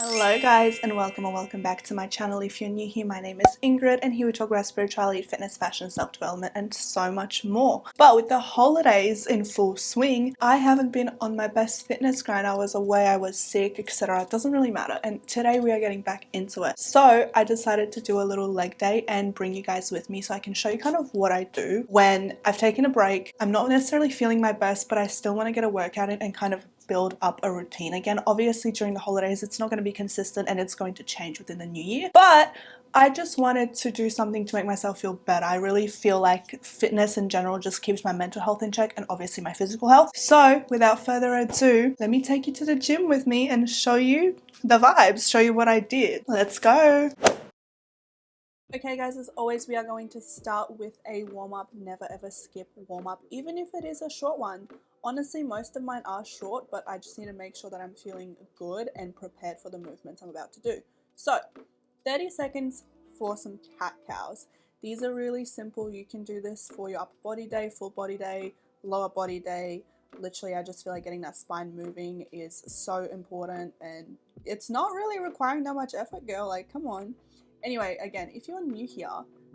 Hello guys, and welcome back to my channel. If you're new here, my name is Ingrid and here we talk about spirituality, fitness, fashion, self-development and so much more. But with the holidays in full swing, I haven't been on my best fitness grind. I was away, I was sick, etc. It doesn't really matter, and today we are getting back into it. So I decided to do a little leg day and bring you guys with me so I can show you kind of what I do when I've taken a break. I'm not necessarily feeling my best, but I still want to get a workout in and kind of build up a routine again. Obviously during the holidays it's not going to be consistent and it's going to change within the new year, but I just wanted to do something to make myself feel better. I really feel like fitness in general just keeps my mental health in check and obviously my physical health. So without further ado, let me take you to the gym with me and show you the vibes, show you what I did. Let's go. Okay guys, as always we are going to start with a warm-up. Never ever skip warm-up, even if it is a short one. Honestly, most of mine are short, but I just need to make sure that I'm feeling good and prepared for the movements I'm about to do. So 30 seconds for some cat-cows. These are really simple. You can do this for your upper body day, full body day, lower body day. Literally, I just feel like getting that spine moving is so important, and it's not really requiring that much effort, girl. Like, come on. Anyway, again, if you're new here,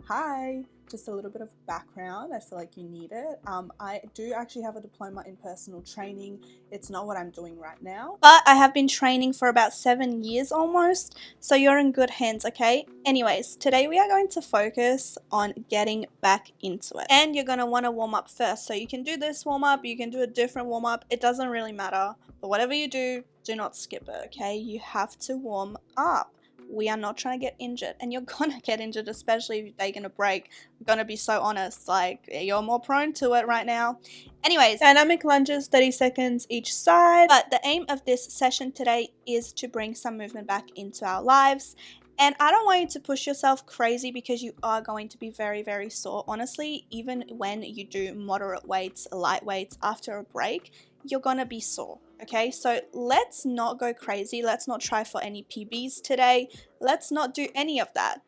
hi, just a little bit of background. I feel like you need it. I do actually have a diploma in personal training. It's not what I'm doing right now, but I have been training for about 7 years almost, so you're in good hands, okay? Anyways, today we are going to focus on getting back into it, and you're going to want to warm up first. So you can do this warm up, you can do a different warm up, it doesn't really matter, but whatever you do not skip it, okay? You have to warm up. We are not trying to get injured, and you're gonna get injured, especially if you're taking a break. I'm gonna be so honest, like, you're more prone to it right now. Anyways, dynamic lunges, 30 seconds each side. But the aim of this session today is to bring some movement back into our lives. And I don't want you to push yourself crazy because you are going to be very sore. Honestly, even when you do moderate weights, light weights after a break, you're gonna be sore. Okay, so let's not go crazy. Let's not try for any PBs today. Let's not do any of that.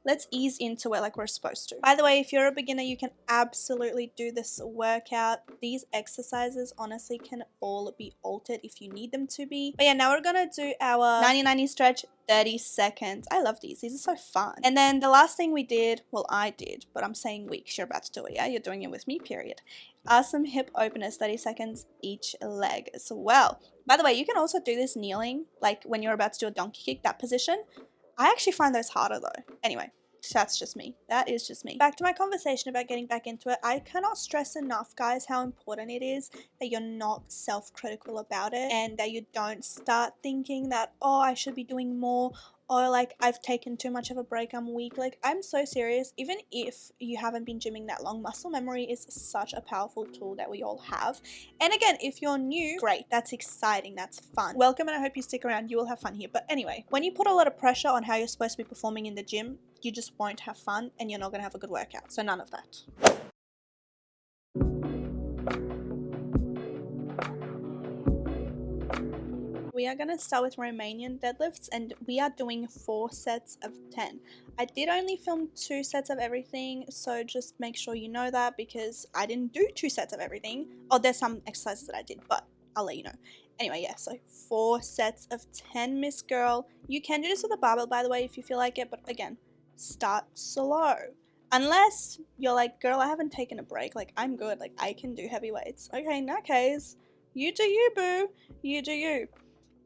Let's ease into it like we're supposed to. By the way, if you're a beginner, you can absolutely do this workout. These exercises honestly can all be altered if you need them to be. But yeah, now we're gonna do our 90-90 stretch, 30 seconds. I love these. These are so fun. And then the last thing we did, well, I did, but I'm saying we, 'cause you're about to do it, yeah? You're doing it with me, period. Are some hip openers, 30 seconds each leg as well. By the way, you can also do this kneeling, like when you're about to do a donkey kick, that position. I actually find those harder though. Anyway, that's just me. That is just me. Back to my conversation about getting back into it. I cannot stress enough, guys, how important it is that you're not self-critical about it and that you don't start thinking that, oh, I should be doing more, or like I've taken too much of a break, I'm weak. Like, I'm so serious. Even if you haven't been gymming that long, muscle memory is such a powerful tool that we all have. And again, if you're new, great, that's exciting, that's fun. Welcome, and I hope you stick around. You will have fun here. But anyway, when you put a lot of pressure on how you're supposed to be performing in the gym, you just won't have fun and you're not gonna have a good workout. So none of that. We are going to start with Romanian deadlifts, and we are doing 4 sets of 10. I did only film 2 sets of everything, so just make sure you know that because I didn't do 2 sets of everything. Oh, there's some exercises that I did, but I'll let you know. Anyway, yeah, so 4 sets of 10, Miss Girl. You can do this with a barbell, by the way, if you feel like it, but again, start slow. Unless you're like, girl, I haven't taken a break, like, I'm good, like, I can do heavy weights. Okay, in that case, you do you, boo. You do you.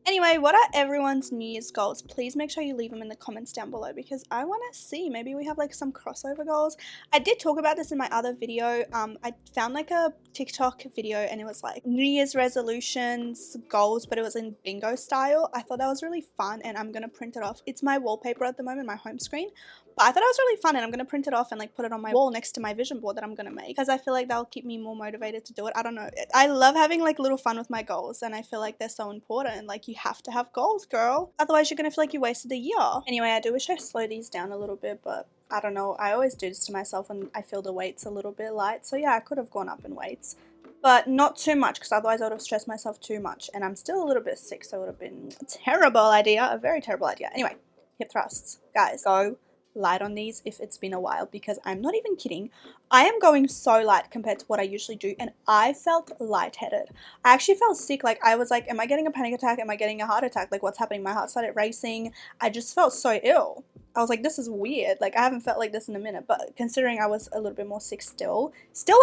Anyway, what are everyone's New Year's goals? Please make sure you leave them in the comments down below because I want to see. Maybe we have like some crossover goals. I did talk about this in my other video. I found like a TikTok video and it was like New Year's resolutions, goals, but it was in bingo style. I thought that was really fun and I'm going to print it off. It's my wallpaper at the moment, my home screen. But I thought it was really fun and I'm going to print it off and like put it on my wall next to my vision board that I'm going to make because I feel like that'll keep me more motivated to do it. I don't know. I love having like little fun with my goals and I feel like they're so important. Like, you have to have goals, girl. Otherwise you're going to feel like you wasted a year. Anyway, I do wish I slowed these down a little bit, but I don't know. I always do this to myself when I feel the weights a little bit light. So yeah, I could have gone up in weights, but not too much because otherwise I would have stressed myself too much. And I'm still a little bit sick, so it would have been a terrible idea, a very terrible idea. Anyway, hip thrusts. Guys, go light on these if it's been a while, because I'm not even kidding. I am going so light compared to what I usually do, and I felt lightheaded. I actually felt sick. Like, I was like, am I getting a panic attack? Am I getting a heart attack? Like, what's happening? My heart started racing. I just felt so ill. I was like, this is weird. Like, I haven't felt like this in a minute. But considering I was a little bit more sick still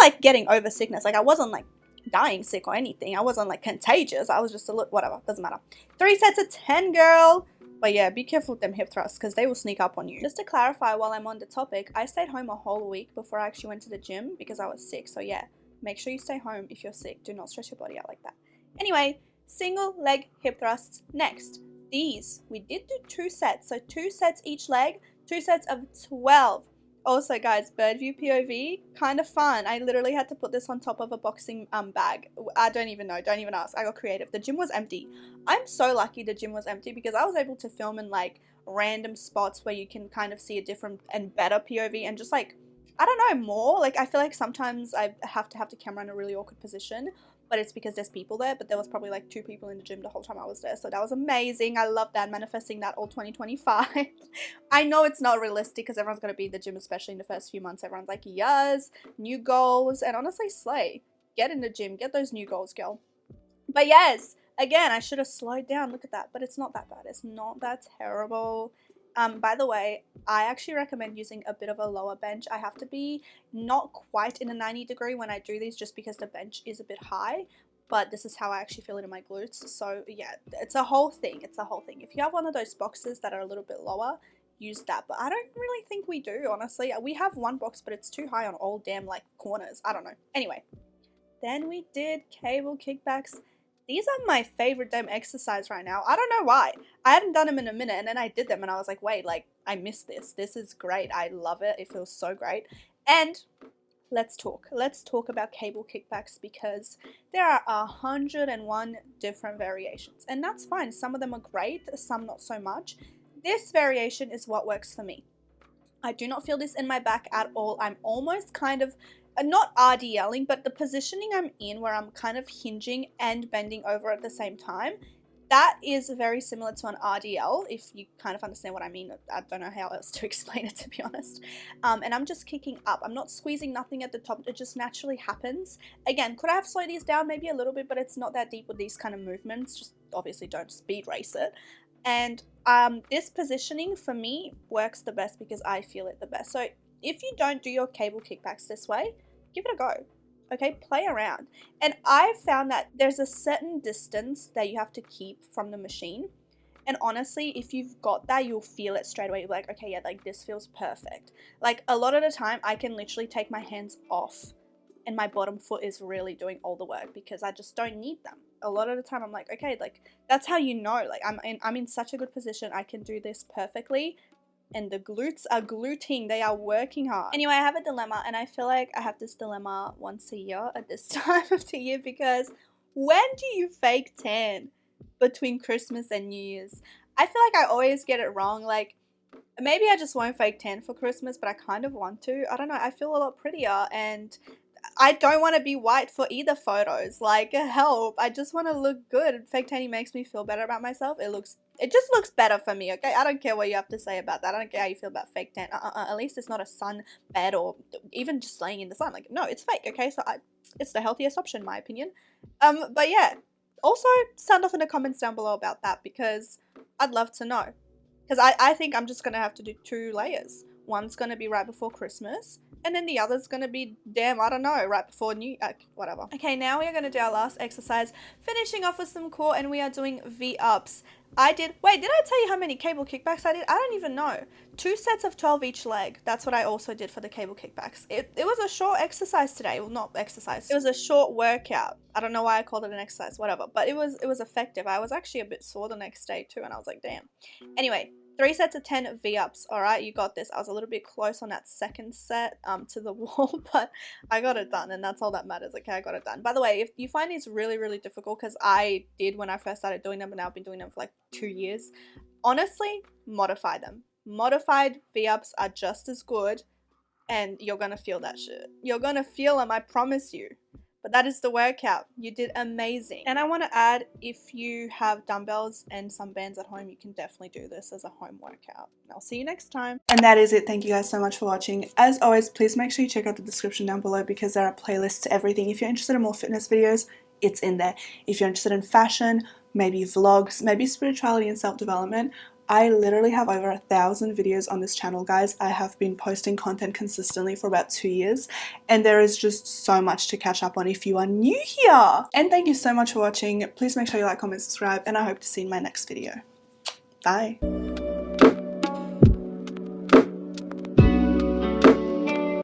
like getting over sickness. Like, I wasn't like dying sick or anything. I wasn't like contagious. I was just a little, whatever, doesn't matter. 3 sets of 10, girl. But yeah, be careful with them hip thrusts because they will sneak up on you. Just to clarify, while I'm on the topic, I stayed home a whole week before I actually went to the gym because I was sick. So yeah, make sure you stay home if you're sick. Do not stress your body out like that. Anyway, single leg hip thrusts next. These, we did do 2 sets. So 2 sets each leg, 2 sets of 12. Also, guys, bird view POV, kind of fun. I literally had to put this on top of a boxing bag. I don't even know. Don't even ask. I got creative. The gym was empty. I'm so lucky the gym was empty because I was able to film in like random spots where you can kind of see a different and better POV and just like, I don't know, more. Like, I feel like sometimes I have to have the camera in a really awkward position, but it's because there's people there. But there was probably like 2 people in the gym the whole time I was there, so that was amazing. I love that, manifesting that all 2025. I know it's not realistic because everyone's going to be in the gym, especially in the first few months. Everyone's like, yes, new goals, and honestly, slay. Get in the gym, get those new goals, girl. But yes, again, I should have slowed down. Look at that, but it's not that bad. It's not that terrible. By the way, I actually recommend using a bit of a lower bench. I have to be not quite in a 90-degree when I do these just because the bench is a bit high, but this is how I actually feel it in my glutes. So yeah, it's a whole thing. It's a whole thing. If you have one of those boxes that are a little bit lower, use that. But I don't really think we do, honestly. We have one box, but it's too high on all damn like corners. I don't know. Anyway, then we did cable kickbacks. These are my favorite damn exercise right now. I don't know why. I hadn't done them in a minute, and then I did them and I was like, wait, like, I missed this. This is great. I love it. It feels so great. And let's talk. Let's talk about cable kickbacks because there are 101 different variations, and that's fine. Some of them are great, some not so much. This variation is what works for me. I do not feel this in my back at all. I'm almost kind of not RDLing, but the positioning I'm in where I'm kind of hinging and bending over at the same time, that is very similar to an RDL, if you kind of understand what I mean. I don't know how else to explain it, to be honest. And I'm just kicking up. I'm not squeezing nothing at the top. It just naturally happens. Again, could I have slowed these down maybe a little bit, but it's not that deep with these kind of movements. Just obviously don't speed race it. And this positioning for me works the best because I feel it the best. So if you don't do your cable kickbacks this way, give it a go. Okay, play around. And I found that there's a certain distance that you have to keep from the machine. And honestly, if you've got that, you'll feel it straight away. You're like, okay, yeah, like this feels perfect. Like a lot of the time, I can literally take my hands off and my bottom foot is really doing all the work because I just don't need them. A lot of the time, I'm like, okay, like that's how you know. Like I'm in such a good position. I can do this perfectly. And the glutes are gluting. They are working hard. Anyway, I have a dilemma, and I feel like I have this dilemma once a year at this time of the year because when do you fake tan between Christmas and New Year's? I feel like I always get it wrong. Like, maybe I just won't fake tan for Christmas, but I kind of want to. I don't know. I feel a lot prettier, and I don't want to be white for either photos. Like, help. I just want to look good. Fake tanning makes me feel better about myself. It just looks better for me, okay? I don't care what you have to say about that. I don't care how you feel about fake tan. At least it's not a sunbed or even just laying in the sun. Like, no, it's fake, okay? So it's the healthiest option, in my opinion. But yeah, also sound off in the comments down below about that because I'd love to know. Because I think I'm just going to have to do 2 layers. One's going to be right before Christmas, and then the other's going to be, I don't know, right before whatever. Okay, now we are going to do our last exercise, finishing off with some core, and we are doing V-ups. Wait, did I tell you how many cable kickbacks I did? I don't even know. 2 sets of 12 each leg. That's what I also did for the cable kickbacks. It was a short exercise today. Well, not exercise. It was a short workout. I don't know why I called it an exercise, whatever. But it was effective. I was actually a bit sore the next day too, and I was like, damn. Anyway, 3 sets of 10 V-ups. All right, you got this. I was a little bit close on that second set to the wall, but I got it done, and that's all that matters. Okay, I got it done. By the way, if you find these really, really difficult, because I did when I first started doing them, and now I've been doing them for like 2 years, honestly, modify them. Modified V-ups are just as good, and you're going to feel that shit. You're going to feel them, I promise you. But that is the workout. You did amazing. And I want to add, if you have dumbbells and some bands at home, you can definitely do this as a home workout. I'll see you next time. And that is it. Thank you guys so much for watching. As always, please make sure you check out the description down below because there are playlists to everything. If you're interested in more fitness videos, it's in there. If you're interested in fashion, maybe vlogs, maybe spirituality and self-development, I literally have over 1,000 videos on this channel, guys. I have been posting content consistently for about 2 years, and there is just so much to catch up on if you are new here. And thank you so much for watching. Please make sure you like, comment, subscribe, and I hope to see you in my next video. Bye.